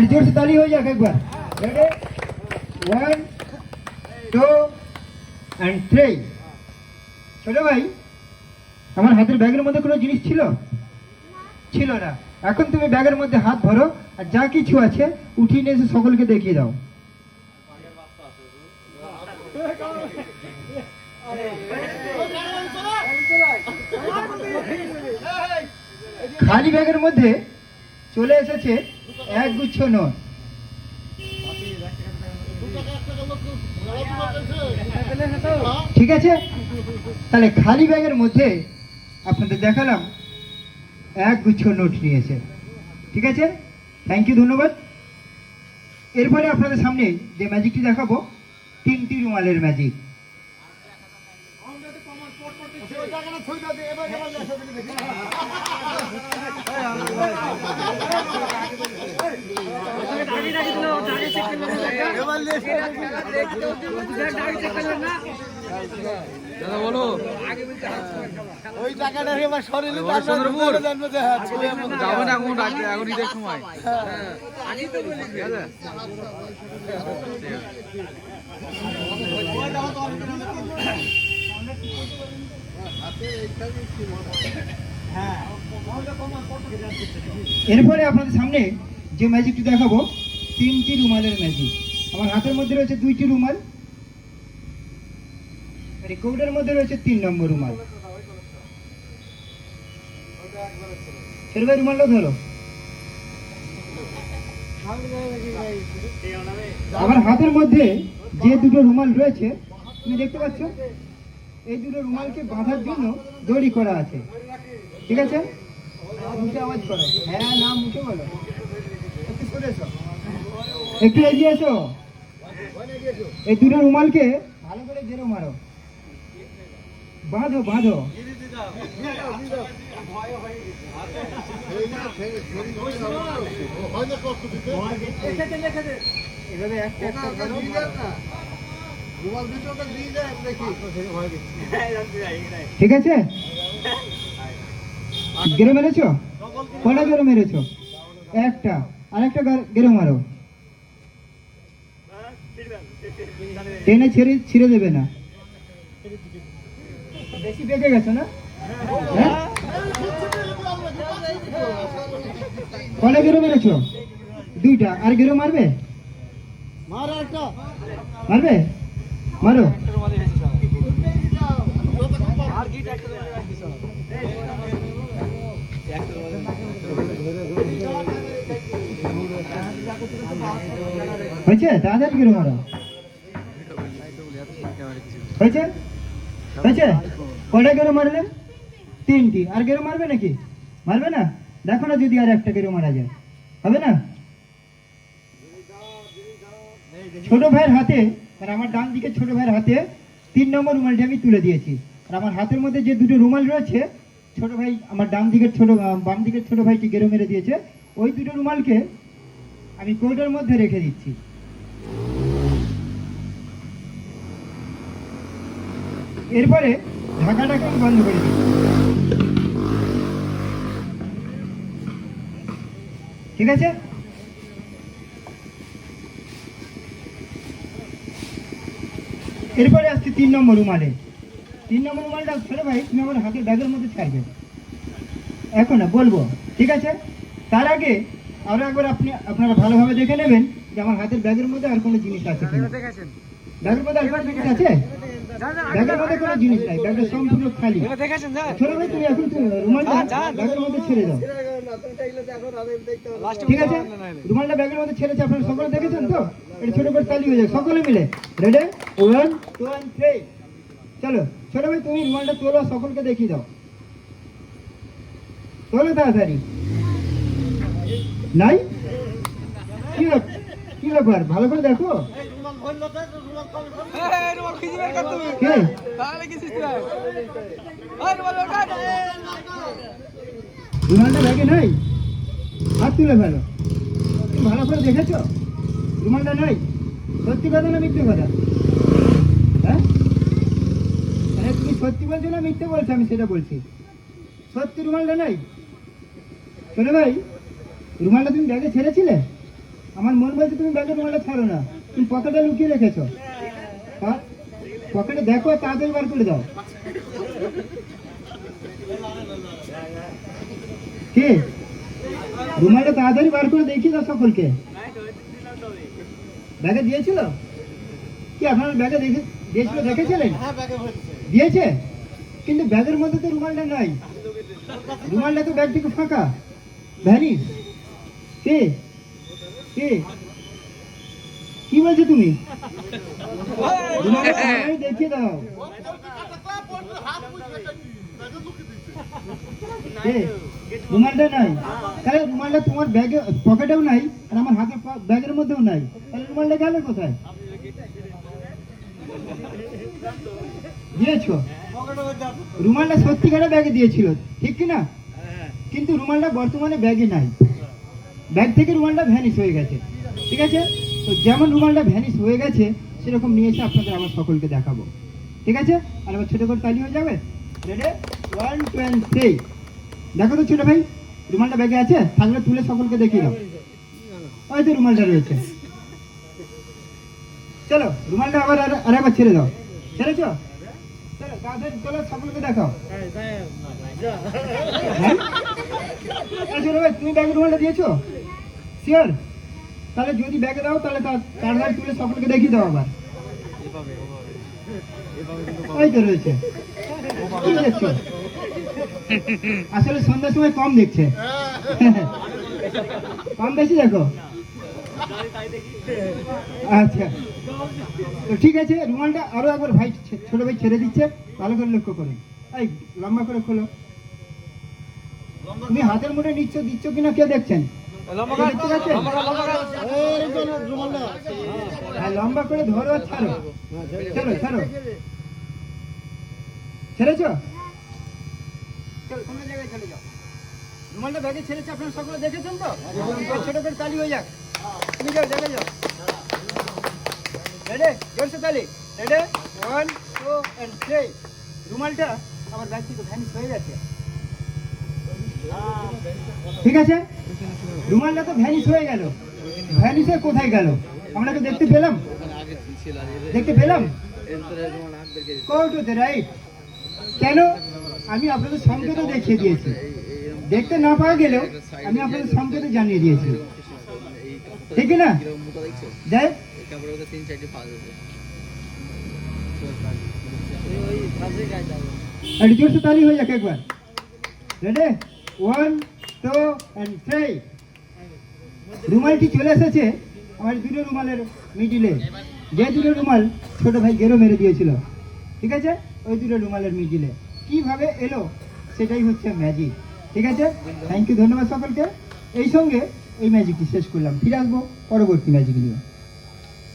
जोर से ताली हो जाए एक बार। Ready 1 2 and 3। ছোট ভাই, আমার হাতের ব্যাগের মধ্যে কোনো জিনিস ছিল ছিল না। এখন তুমি ব্যাগের মধ্যে হাত ভরো আর যা কিছু আছে উঠিয়ে নিয়ে এসে সকলকে দেখিয়ে দাও। খালি ব্যাগের মধ্যে চলে এসেছে এক গুচ্ছ নোট। ঠিক আছে, তাহলে খালি ব্যাগের মধ্যে আপনাদের দেখালাম এক গুচ্ছ নোট নিয়েছে। ঠিক আছে, থ্যাংক ইউ, ধন্যবাদ। এরপরে আপনাদের সামনে যে ম্যাজিকটি দেখাবো, 3টি রুমালের ম্যাজিক। দাদা বলো, ওই টাকাটা এবার শরীরে যাবো না এখন, এখন ঈদের সময়। এরপরে আপনাদের সামনে যে ম্যাজিকটি দেখাবো, 3টি রুমালের ম্যাজিক। আমার হাতের মধ্যে রয়েছে 2টি রুমাল, কৌটার মধ্যে রয়েছে 3 নম্বর রুমাল। ছোট ভাই রুমালটা ধরো। আমার হাতের মধ্যে যে দুটো রুমাল রয়েছে তুমি দেখতে পাচ্ছ, এই দুটো রুমালকে বাঁধার জন্য দড়ি করা আছে। ঠিক আছে, মুখে আওয়াজ করো, হ্যাঁ না মুখে বলো। একটু সরে এসো, একটু এগিয়ে এসো। এই দুটো রুমালকে ভালো করে গেরো মারো, বাঁধো বাঁধো। এভাবে একটা একটা করো। ঠিক আছে, গেরো মেরেছো? কটা গেরো মেরেছো? একটা। আরেকটা গেরো মারো, টেনে ছিঁড়ে দেবে না। বেশি বেঁকে গেছো না? কটা গেরো মেরেছো? 2টা। আর গেরো মারবে? মারবে? মারো। হয়েছে? তাড়াতাড়ি গেরো মারো। হয়েছে? হয়েছে? কটা গেরো মারলে? 3টি। আর গেরো মারবে নাকি? মারবে না? দেখো না যদি আর একটা গেরো মারা যায়, হবে না? ছোট ভাইয়ের হাতে, মানে আমার ডান দিকে ছোট ভাইয়ের হাতে 3 নম্বর রুমালটি আমি তুলে দিয়েছি। আর আমার হাতের মধ্যে যে দুটো রুমাল রয়েছে, ছোট ভাই আমার বাম দিকের ছোট ভাইটি গেরো মেরে দিয়েছে। ওই দুটো রুমালকে আমি কৌটার মধ্যে রেখে দিচ্ছি। এরপরে ঢাকাটাকে আমি বন্ধ করে দিচ্ছি। ঠিক আছে, এরপরে আসছি 3 নম্বর রুমালে। 3 নম্বর রুমালটা ছোট ভাই তুমি আমার হাতের ব্যাগের মধ্যে ছাড়বে, এখন না বলবো। ঠিক আছে, তার আগে আরো একবার আপনারা ভালোভাবে দেখে নেবেন যে আমার হাতের ব্যাগের মধ্যে আর কোনো জিনিস আছে কিনা। ব্যাগের মধ্যে আর কোনো জিনিস আছে? ব্যাগের মধ্যে কোনো জিনিস নাই, ব্যাগটা সম্পূর্ণ খালি। ছোট ভাই তুমি এখন রুমালটা ব্যাগের মধ্যে ছেড়ে দাও। ঠিক আছে, রুমালটা ব্যাগের মধ্যে ছেড়েছে, আপনারা সকলে দেখেছেন তো? এটা ছোট করে তালি হয়ে যাক সকলে মিলে। Ready 1 2 and 3। চলো ছোট ভাই তুমি রুমালটা তোলো, সকলকে দেখিয়ে দাও। তোলো তাড়াতাড়ি। নাই? কি ব্যাপার, ভালো করে দেখো। রুমালটা ব্যাগে নাই? হাত তুলে ফেলো। ভালো করে দেখেছো রুমালটা নাই? সত্যি কথা না মিথ্যে কথা? হ্যাঁ, না মিথ্যে বলছে আমি সেটা বলছি। সত্যি রুমালটা নাই? শোনো ভাই, রুমালটা তুমি ব্যাগে ছেড়েছিলে? আমার মন বলছে তুমি ব্যাগে রুমালটা ছাড়ো না, তুমি পকেটে লুকিয়ে রেখেছো। পকেটে দেখো, তাড়াতাড়ি বার করে দাও। কি রুমালটা তাড়াতাড়ি বার করে দেখিয়ে দাও সকলকে। ব্যাগে দিয়েছিল? কি আপনার ব্যাগে দিয়েছিল, দেখেছিলেন? হ্যাঁ ব্যাগে ভরেছে। দিয়েছে, কিন্তু ব্যাগের মধ্যে তো রুমালটা নাই। রুমালটা তো ব্যাগ থেকে ফাঁকা, ভ্যানিস। কে কে কি বলছো তুমি? রুমালটা তাড়াতাড়ি দেখিয়ে দাও। কে? রুমালটা নাই, তাহলে রুমালটা তোমার ব্যাগে পকেটেও নাই, আর আমার হাতের ব্যাগের মধ্যেও নাই, তাহলে রুমালটা গেল কোথায়? দিয়েছো? রুমালটা সত্যিকারের ব্যাগে দিয়েছিল, ঠিক কি না? কিন্তু রুমালটা বর্তমানে ব্যাগে নাই, ব্যাগ থেকে রুমালটা ভ্যানিশ হয়ে গেছে। ঠিক আছে, তো যেমন রুমালটা ভ্যানিশ হয়ে গেছে সেরকম নিয়ে এসে আপনাদের আবার সকলকে দেখাবো। ঠিক আছে, আর আবার ছোটো করে তালি হয়ে যাবে। Ready, 1 2 and 3। দেখো তো ছোট ভাই, রুমালটা ব্যাগে আছে? থাকলে তুলে সকলকে দেখিয়ে দাও। ওই তো রুমালটা রয়েছে। চলো রুমালটা আবার আরেকবার ছেড়ে দাও। ছেড়েছ? চলো তাড়াতাড়ি চলো, সকলকে দেখাও। হ্যাঁ? ছোট ভাই, তুমি ব্যাগে রুমালটা দিয়েছো? শিওর? তাহলে যদি ব্যাগে দাও তাহলে তাড়াতাড়ি তুলে সকলকে দেখিয়ে দাও আবার। ওই তো রয়েছে। কি দেখছো? আসলে সন্ধ্যার সময় কম দেখছে, কম বেশি দেখো। আচ্ছা, তো ঠিক আছে, রুমালটা আরো একবার ভাই, ছোট ভাই ছেড়ে দিচ্ছে, ভালো করে লক্ষ্য করুন। এই লম্বা করে খোলো। তুমি হাতের মুঠে নিচ্ছ, দিচ্ছ কিনা কে দেখছেন? দেখতে পাচ্ছেন? হ্যাঁ, লম্বা করে ধরো আর ছাড়ো। চলো ছাড়ো। ছেড়েছ? চলো অন্য জায়গায় চলে যাও। রুমালটা ব্যাগে ছেড়েছে, আপনারা সকলে দেখেছেন তো? ছোট করে তালি হয়ে যাক। তুমি যাও, দেখে যাও। রেডি, জোরসে তালি। Ready, 1 2 and 3। রুমালটা আমার ব্যাগ থেকে ভ্যানিশ হয়ে গেছে। ঠিক আছে, রুমালটা তো ভ্যানিশ হয়ে গেল, ভ্যানিশে কোথায় গেল আমরা তো দেখতে পেলাম? দেখতে পেলাম? কোর্টে, রাইট। কেন? আমি আপনাদের সংকেত দেখিয়ে দিয়েছি, দেখতে না পাওয়া গেলেও আমি আপনাদের সংকেত জানিয়ে দিয়েছি, ঠিক না? যাই জোরসে তালি হয়ে যাক একবার। Ready, 1 2 and 3। রুমালটি চলে এসেছে আমার দুটো রুমালের মিডিলে, যে দুটো রুমাল ছোট ভাই গেরো মেরে দিয়েছিল। ঠিক আছে, ওই দুটো রুমালের মিডিলে কিভাবে এলো সেটাই হচ্ছে ম্যাজিক। ঠিক আছে, থ্যাংক ইউ, ধন্যবাদ সকলকে। এই সঙ্গে এই ম্যাজিকটি শেষ করলাম, ফিরে আসবো পরবর্তী ম্যাজিক নিয়ে।